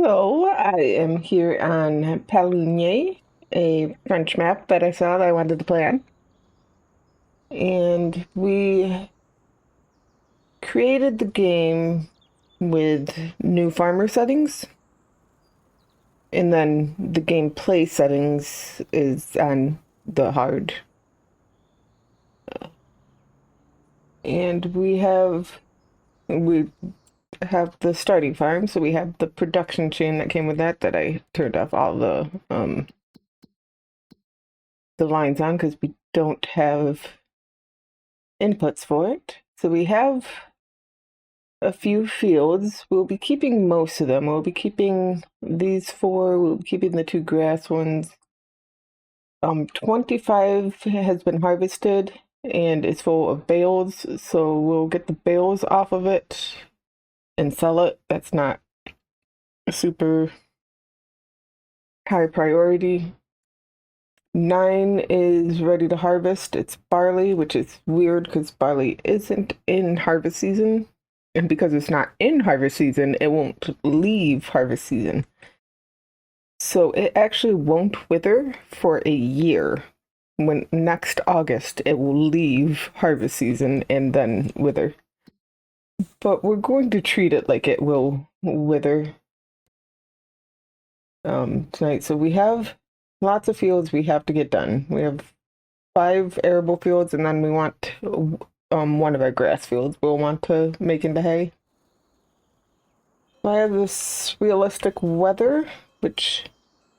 So I am here on Pallegney, a French map that I saw that I wanted to play on. And we created the game with new farmer settings. And then the gameplay settings is on the hard. And we have the starting farm, so we have the production chain that came with that I turned off all the lines on because we don't have inputs for it. So we have a few fields. We'll be keeping most of them. We'll be keeping these four. We'll be keeping the two grass ones. 25 has been harvested and is full of bales, so we'll get the bales off of it and sell it. That's not a super high priority. 9 is ready to harvest. It's barley, which is weird because barley isn't in harvest season. And because it's not in harvest season, it won't leave harvest season. So it actually won't wither for a year. When next August, it will leave harvest season and then wither. But we're going to treat it like it will wither tonight. So we have lots of fields we have to get done. We have 5 arable fields, and then we want one of our grass fields we'll want to make into hay. So I have this realistic weather, which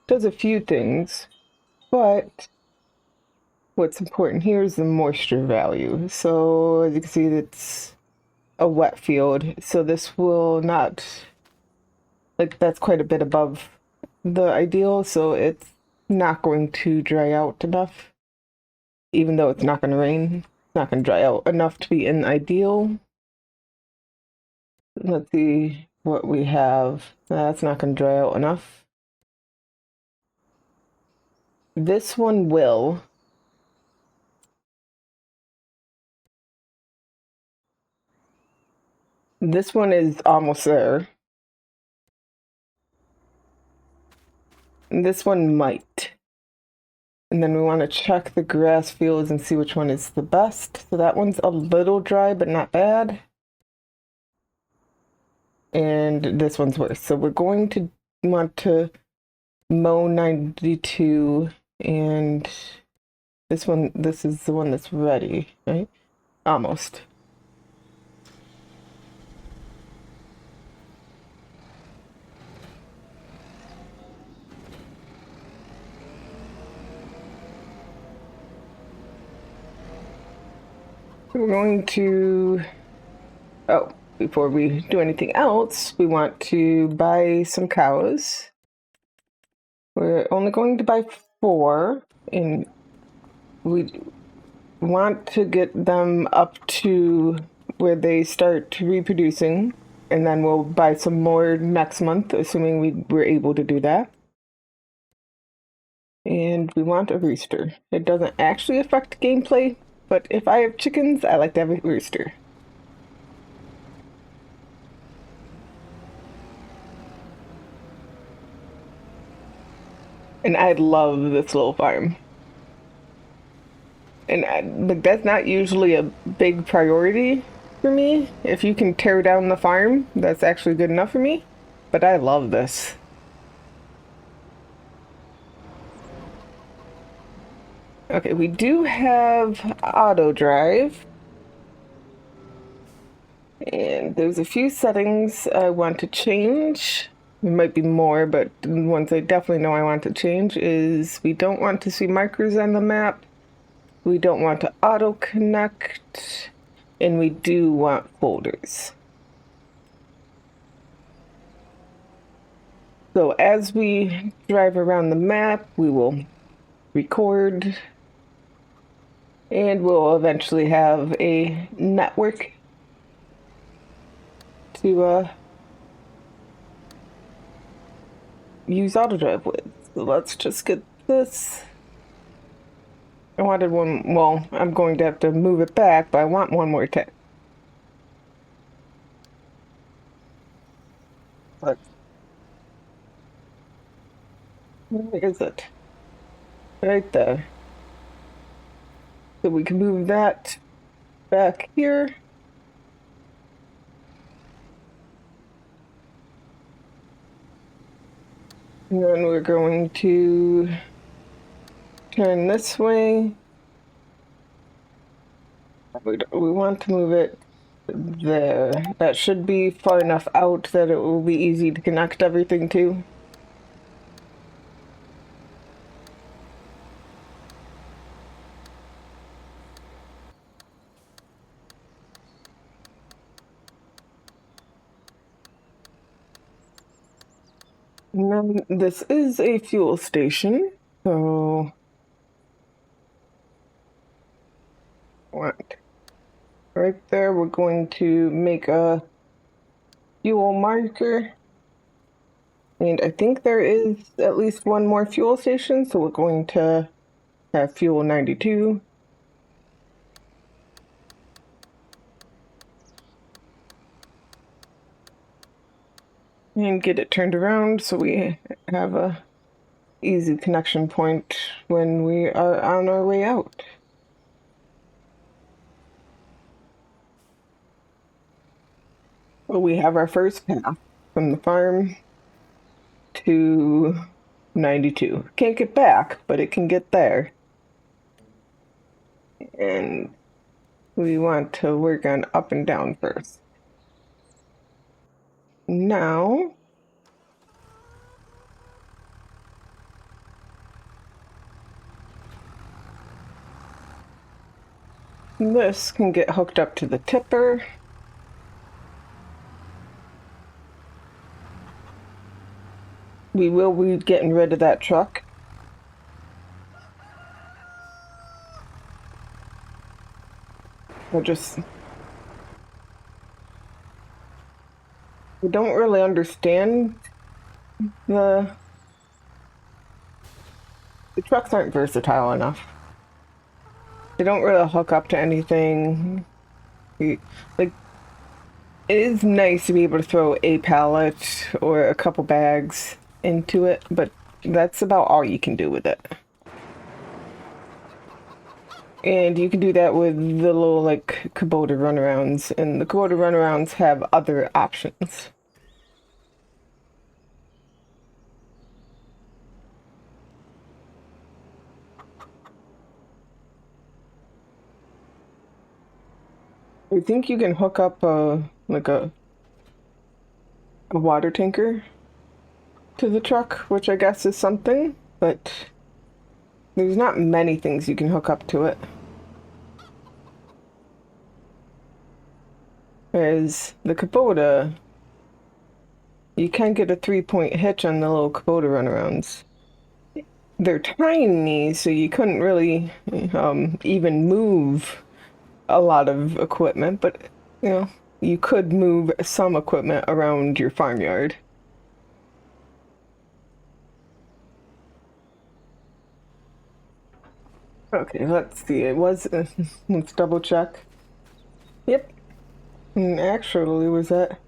does a few things, but what's important here is the moisture value. So as you can see, it's a wet field, so this will not, like, that's quite a bit above the ideal, so it's not going to dry out enough. Even though it's not going to rain, it's not going to dry out enough to be an ideal. Let's see what we have. That's not going to dry out enough. This one will. This one is almost there. And this one might. And then we want to check the grass fields and see which one is the best. So that one's a little dry, but not bad. And this one's worse. So we're going to want to mow 92, and this is the one that's ready, right? Almost. We're going to, before we do anything else, we want to buy some cows. We're only going to buy 4, and we want to get them up to where they start reproducing, and then we'll buy some more next month, assuming we're able to do that. And we want a rooster. It doesn't actually affect gameplay, but if I have chickens, I like to have a rooster. And I love this little farm. And like, that's not usually a big priority for me. If you can tear down the farm, that's actually good enough for me. But I love this. Okay, we do have auto drive. And there's a few settings I want to change. There might be more, but the ones I definitely know I want to change is we don't want to see markers on the map. We don't want to auto connect, and we do want folders. So as we drive around the map, we will record, and we'll eventually have a network to use autodrive with. So let's just get this. I wanted one, well, I'm going to have to move it back, but I want one more time. Let's Where is it? Right there. So we can move that back here. And then we're going to turn this way. We want to move it there. That should be far enough out that it will be easy to connect everything to. And then this is a fuel station, so what? Right there, we're going to make a fuel marker. And I think there is at least one more fuel station, so we're going to have fuel 92. And get it turned around so we have a easy connection point when we are on our way out. Well, we have our first path from the farm to 92. Can't get back, but it can get there. And we want to work on up and down first. Now, this can get hooked up to the tipper. We will be getting rid of that truck. We don't really understand the trucks aren't versatile enough. They don't really hook up to anything. Like, it is nice to be able to throw a pallet or a couple bags into it, but that's about all you can do with it. And you can do that with the little, like, Kubota runarounds, and the Kubota runarounds have other options. I think you can hook up like a water tanker to the truck, which I guess is something, but there's not many things you can hook up to it. Whereas the Kubota, you can get a 3-point hitch on the little Kubota runarounds. They're tiny, so you couldn't really even move a lot of equipment, but you know, you could move some equipment around your farmyard. Okay, let's see. It was, let's double check. Yep. And actually, was that?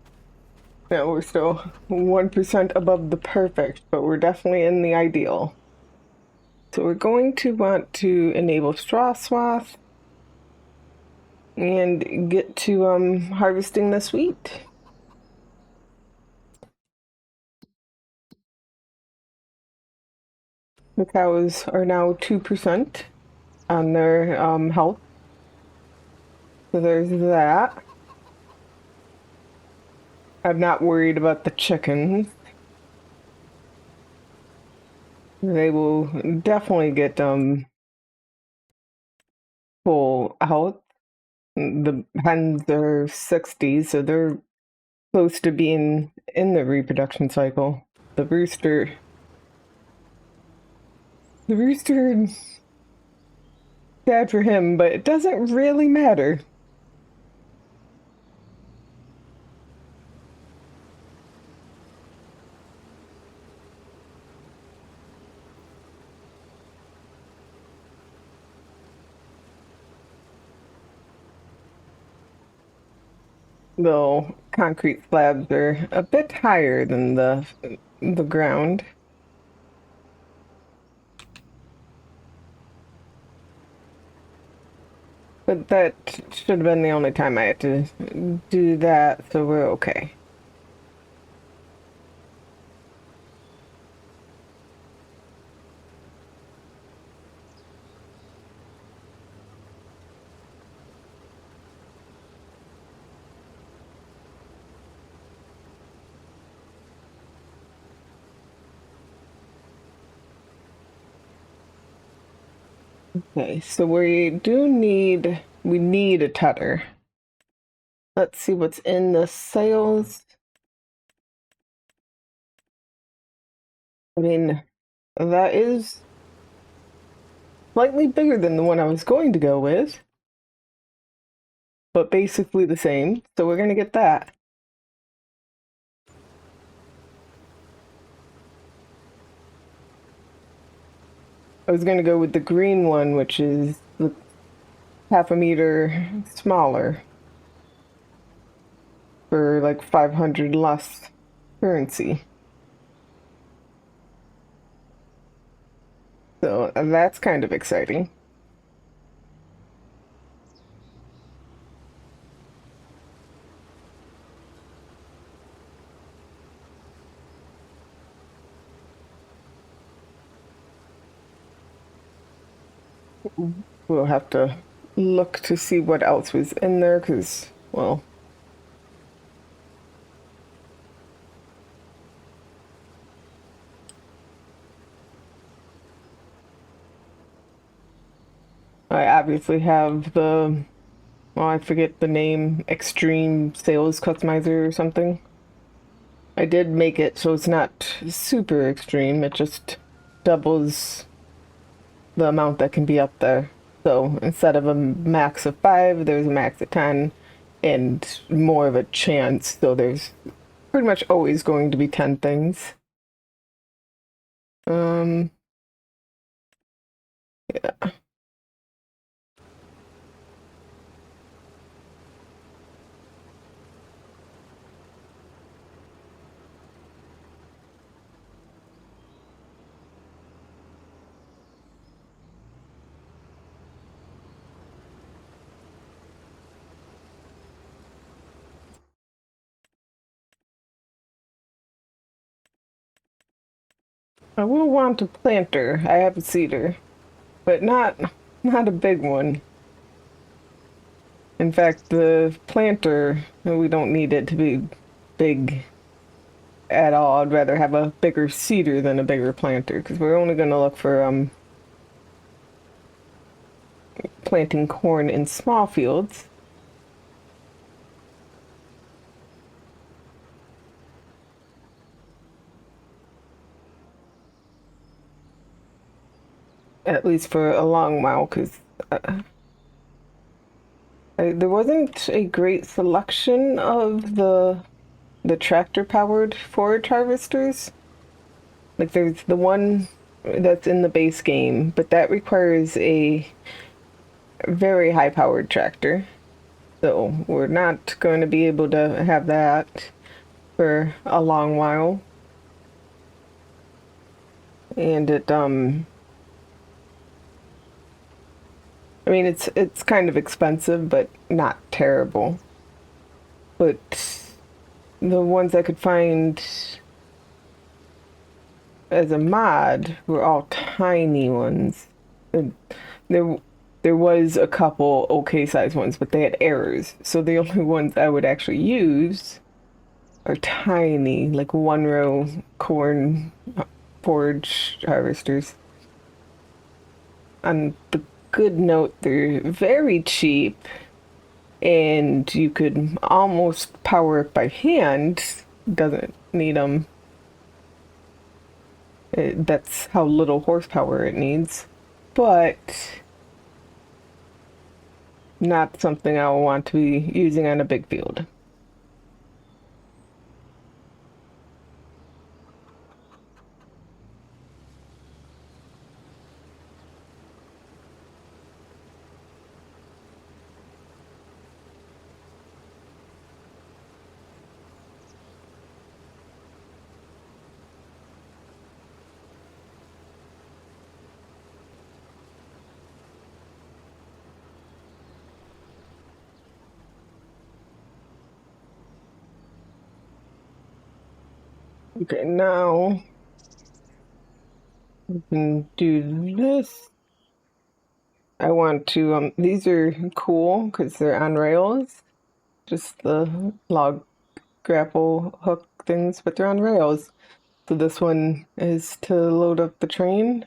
No, we're still 1% above the perfect, but we're definitely in the ideal. So we're going to want to enable straw swath and get to harvesting this wheat. The cows are now 2% on their health. So there's that. I'm not worried about the chickens. They will definitely get full health. The hens are 60, so they're close to being in the reproduction cycle. The rooster, sad for him, but it doesn't really matter. Though concrete slabs are a bit higher than the ground. But that should have been the only time I had to do that, so we're okay. Okay, so we need a tedder. Let's see what's in the sails. I mean, that is slightly bigger than the one I was going to go with, but basically the same. So we're gonna get that. I was gonna go with the green one, which is the half a meter smaller for like 500 less currency. So that's kind of exciting. We'll have to look to see what else was in there because, well, I obviously have well, I forget the name, Extreme Sales Customizer or something. I did make it so it's not super extreme, it just doubles the amount that can be up there. So instead of a max of 5, there's a max of 10 and more of a chance. So there's pretty much always going to be 10 things. Um, yeah. I will want a planter. I have a cedar, but not a big one. In fact, the planter, we don't need it to be big at all. I'd rather have a bigger cedar than a bigger planter because we're only going to look for planting corn in small fields. At least for a long while, because there wasn't a great selection of the tractor-powered forage harvesters. Like there's the one that's in the base game, but that requires a very high-powered tractor. So we're not going to be able to have that for a long while. And I mean it's kind of expensive, but not terrible. But the ones I could find as a mod were all tiny ones. And there there was a couple okay sized ones, but they had errors. So the only ones I would actually use are tiny, like one row corn forage harvesters. On the good note, they're very cheap and you could almost power it by hand. Doesn't need them. That's how little horsepower it needs. But not something I will want to be using on a big field. Okay, now we can do this. I want to, these are cool because they're on rails. Just the log grapple hook things, but they're on rails. So this one is to load up the train.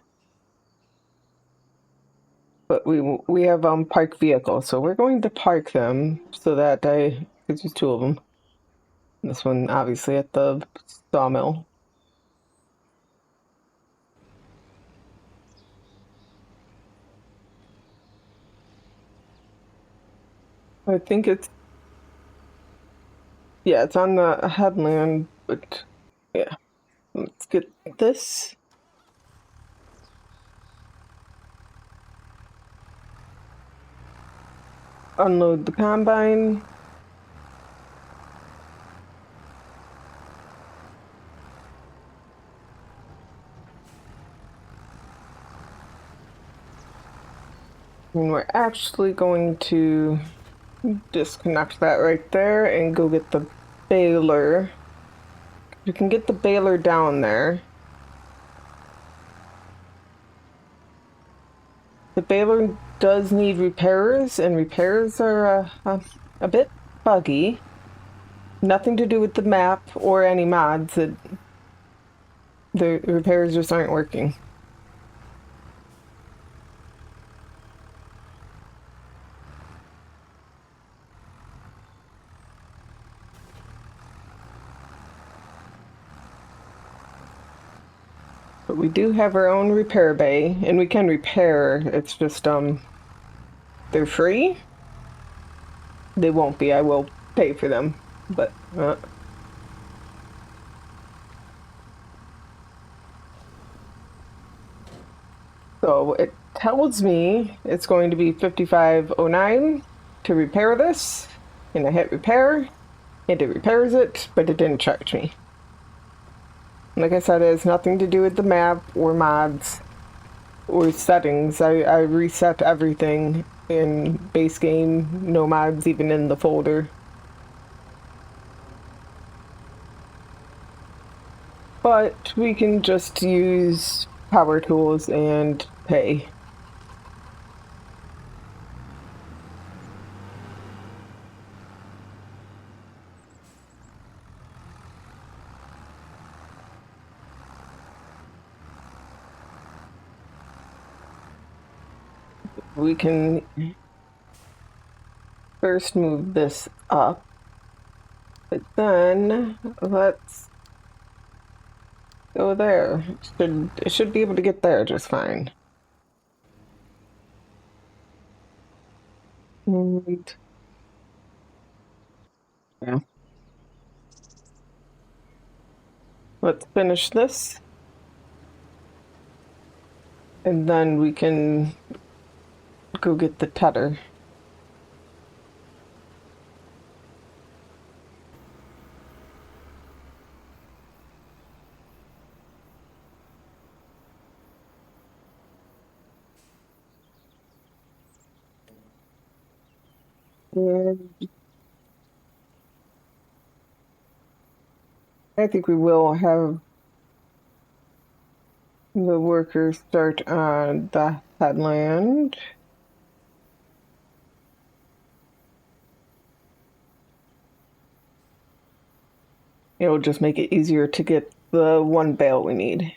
But we have park vehicles, so we're going to park them so that because there's two of them. This one obviously at the sawmill. I think it's yeah, it's on the headland, but yeah, let's get this. Unload the combine. And we're actually going to disconnect that right there and go get the baler. You can get the baler down there. The baler does need repairs, and repairs are a bit buggy. Nothing to do with the map or any mods. The repairs just aren't working. But we do have our own repair bay, and we can repair. It's just they're free. They won't be. I will pay for them, but so it tells me it's going to be 5509 to repair this, and I hit repair, and it repairs it, but it didn't charge me. Like I said, it has nothing to do with the map or mods or settings. I reset everything in base game, no mods even in the folder. But we can just use power tools and pay. We can first move this up, but then let's go there. It should be able to get there just fine. And yeah. Let's finish this. And then we can go get the tedder. And I think we will have the workers start on the headland. It'll just make it easier to get the one bale we need.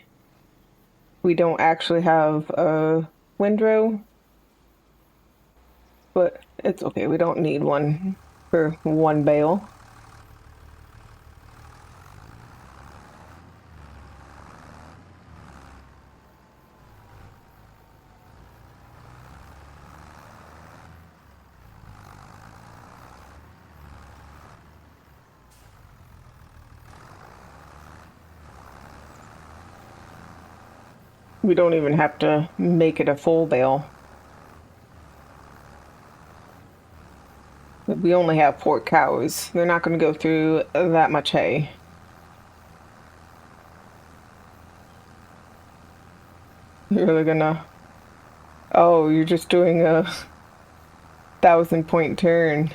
We don't actually have a windrow, but it's okay. We don't need one for one bale. We don't even have to make it a full bale. We only have 4 cows. They're not going to go through that much hay. You're really gonna... Oh, you're just doing a 1,000-point turn.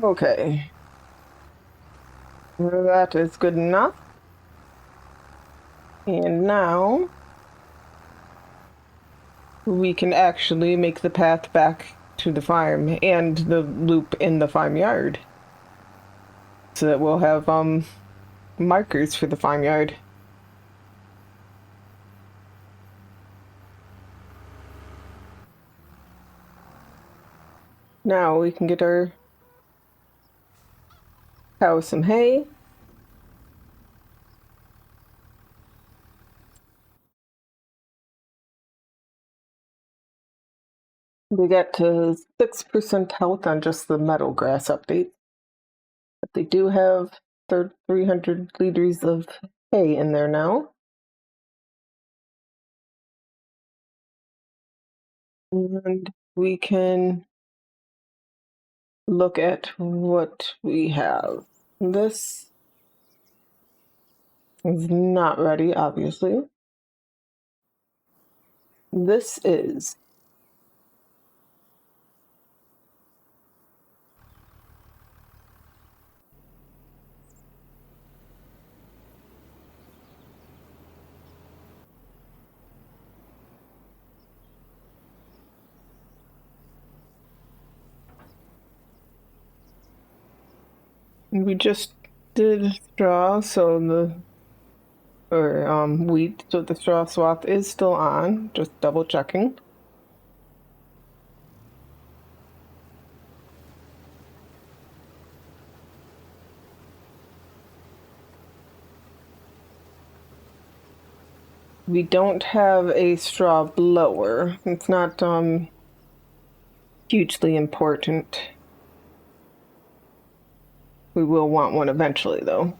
Okay, that is good enough. And now we can actually make the path back to the farm and the loop in the farmyard. So that we'll have markers for the farmyard. Now we can get our cow some hay. We got to 6% health on just the meadow grass update. But they do have 300 liters of hay in there now. And we can look at what we have. This is not ready, obviously. This is. We just did straw, so wheat, so the straw swath is still on, just double checking. We don't have a straw blower. It's not hugely important. We will want one eventually, though.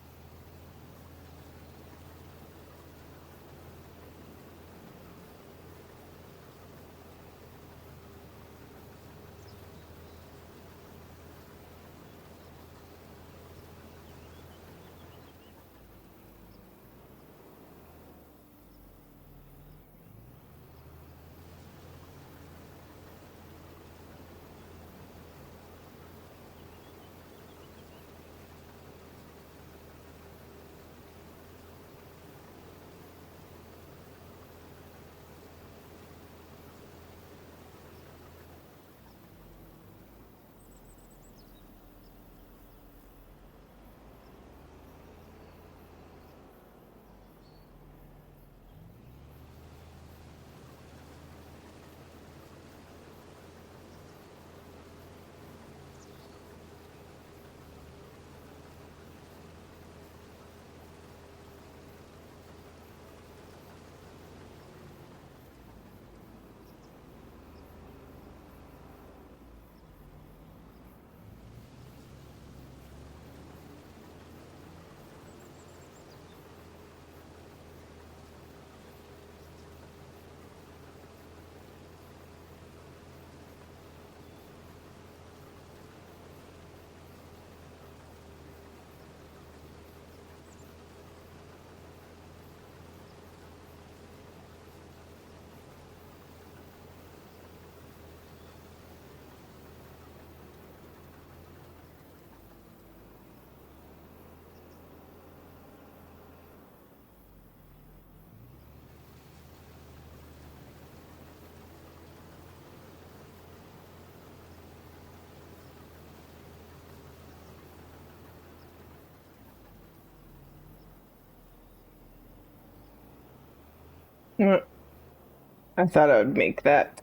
I thought I would make that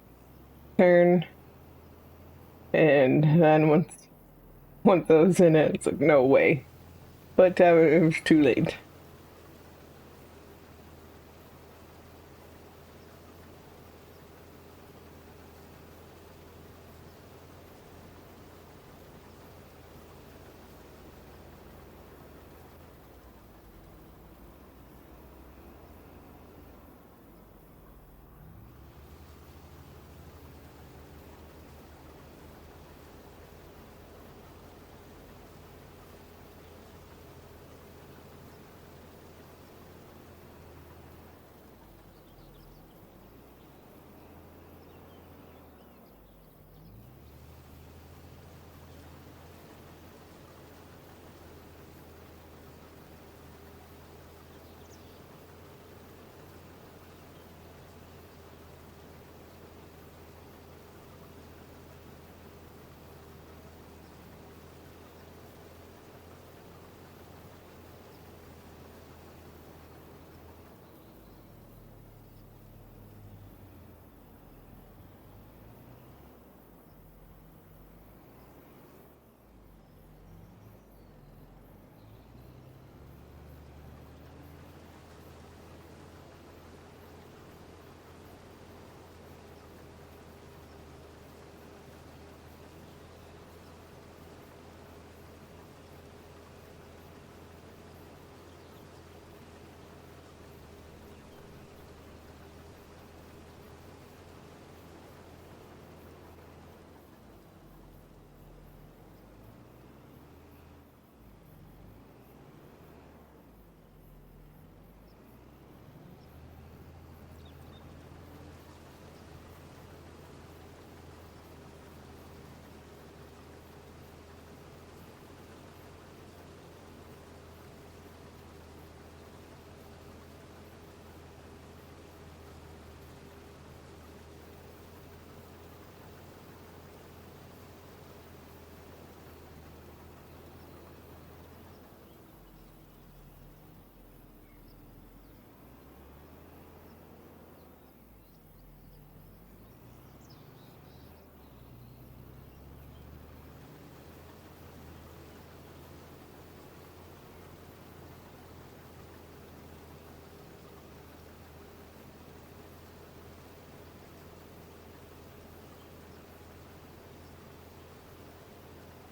turn, and then once I was in it, it's like, no way. But it was too late.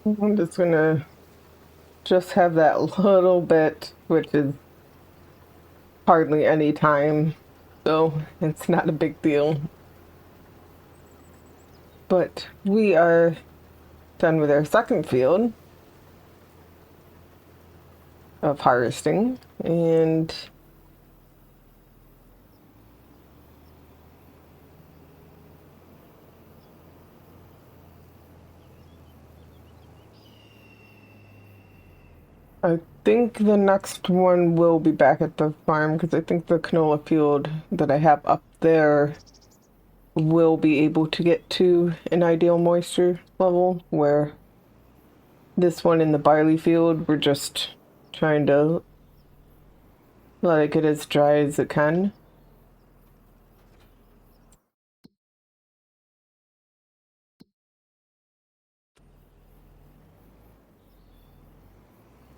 I'm just gonna just have that little bit, which is hardly any time, so it's not a big deal. But we are done with our second field of harvesting, and I think the next one will be back at the farm because I think the canola field that I have up there will be able to get to an ideal moisture level, where this one in the barley field, we're just trying to let it get as dry as it can.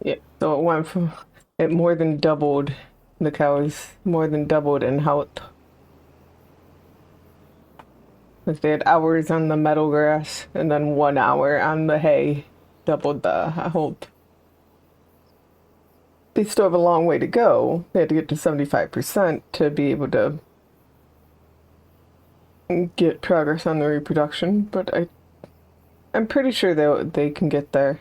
Yeah, so it went from, it more than doubled, the cows more than doubled in health. Like they had hours on the meadow grass and then 1 hour on the hay, doubled the health. They still have a long way to go. They had to get to 75% to be able to get progress on the reproduction, but I'm pretty sure they can get there.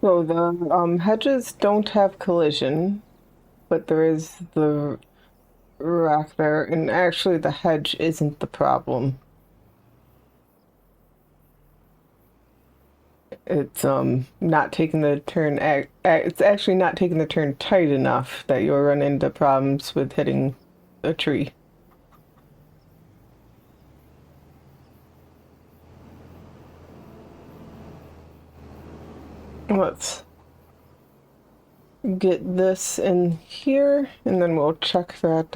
So the hedges don't have collision, but there is the rock there, and actually the hedge isn't the problem. It's not taking the turn. It's actually not taking the turn tight enough that you'll run into problems with hitting a tree. Let's get this in here, and then we'll check that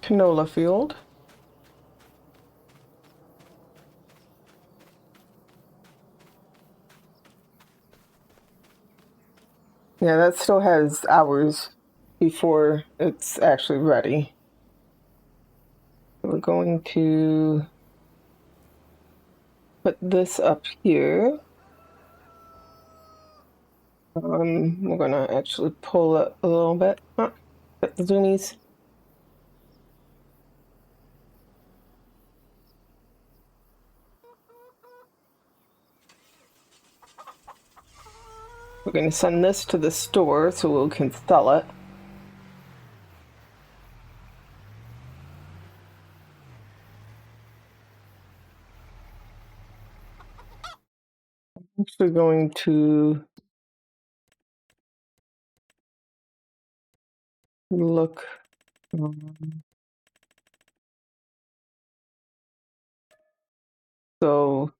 canola field. Yeah, that still has hours before it's actually ready. We're going to put this up here. We're gonna actually pull it a little bit. Got the zoomies. We're gonna send this to the store so we can sell it. I'm actually going to look. So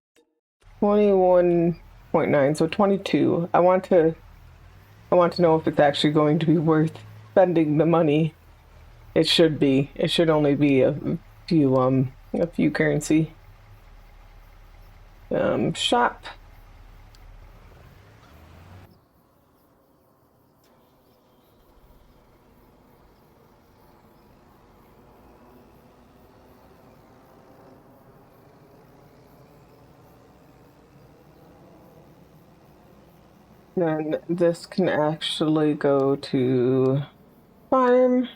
21.9, so 22. I want to know if it's actually going to be worth spending the money. It should be. It should only be a few currency. Shop. Then this can actually go to farm.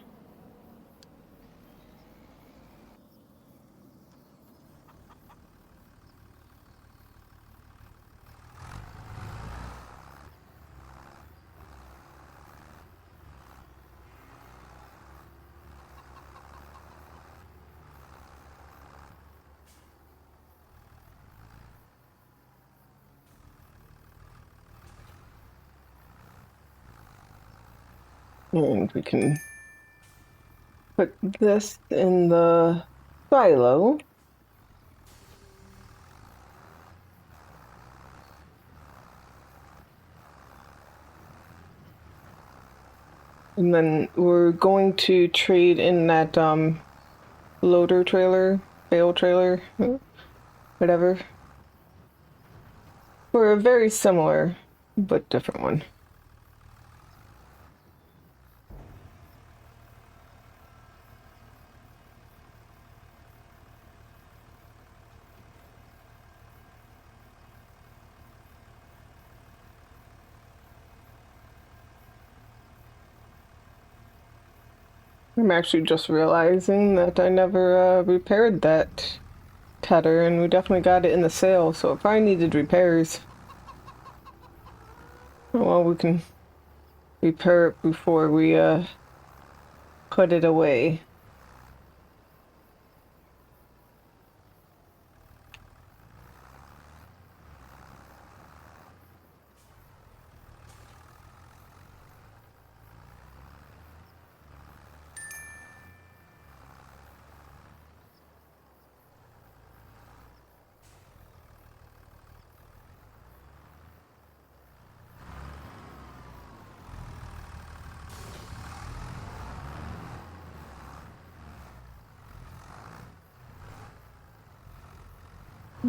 And we can put this in the silo. And then we're going to trade in that loader trailer, bale trailer, whatever, for a very similar but different one. I'm actually just realizing that I never repaired that tether, and we definitely got it in the sale, so it probably needed repairs. Well, we can repair it before we put it away.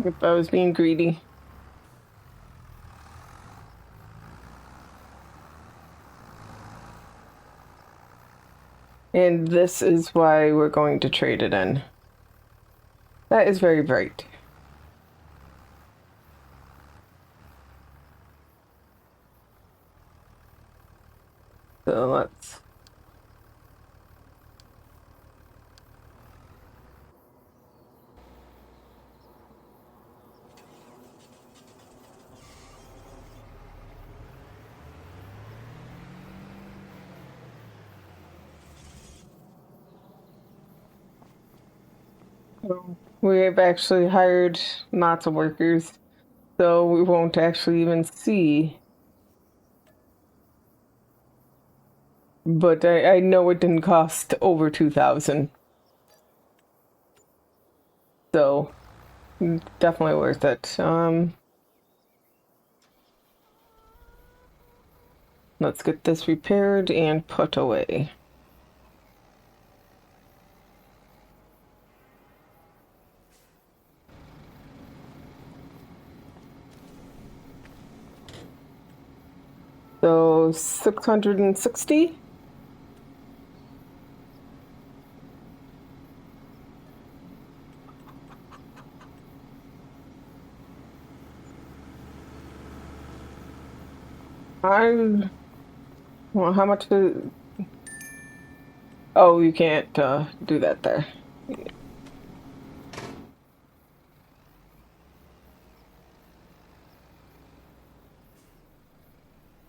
If I was being greedy. And this is why we're going to trade it in. That is very bright. So let's... We've actually hired lots of workers, so we won't actually even see. But I know it didn't cost over 2,000. So definitely worth it. Let's get this repaired and put away. So 660. I well, how much is... Oh, you can't do that there.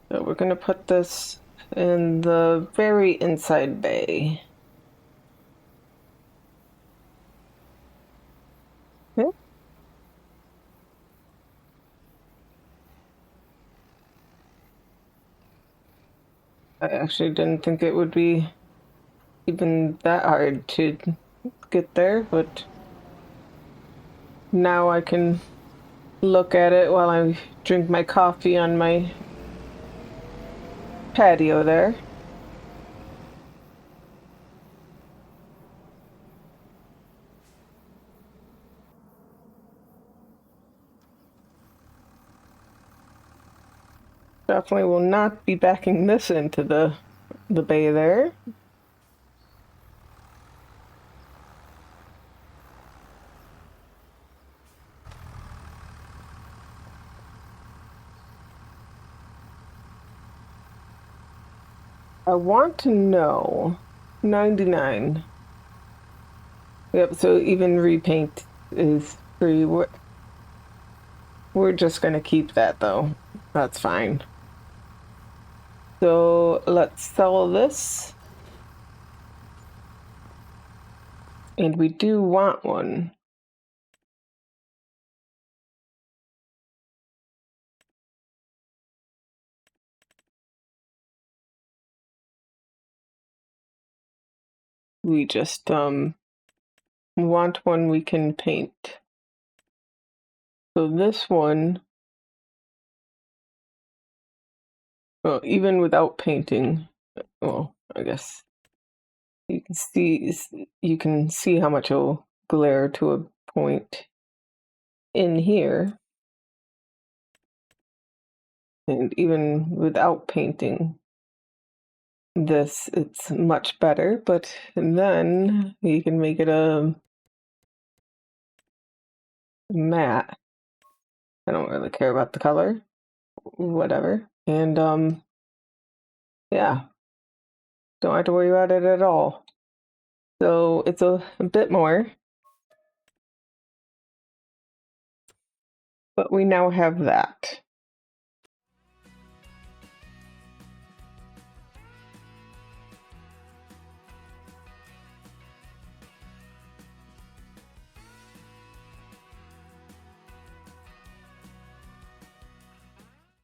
So we're gonna put this in the very inside bay. Yeah. I actually didn't think it would be even that hard to get there, but now I can look at it while I drink my coffee on my patio there. Definitely will not be backing this into the bay there. I want to know 99. Yep, so even repaint is free. We're just gonna keep that though. That's fine. So let's sell this. And we do want one. We just want one we can paint. So this one, well, even without painting, well, I guess you can see how much it'll glare to a point in here. And even without painting this, it's much better, but then you can make it a matte. I don't really care about the color, whatever. And yeah, don't have to worry about it at all. So it's a bit more, but we now have that.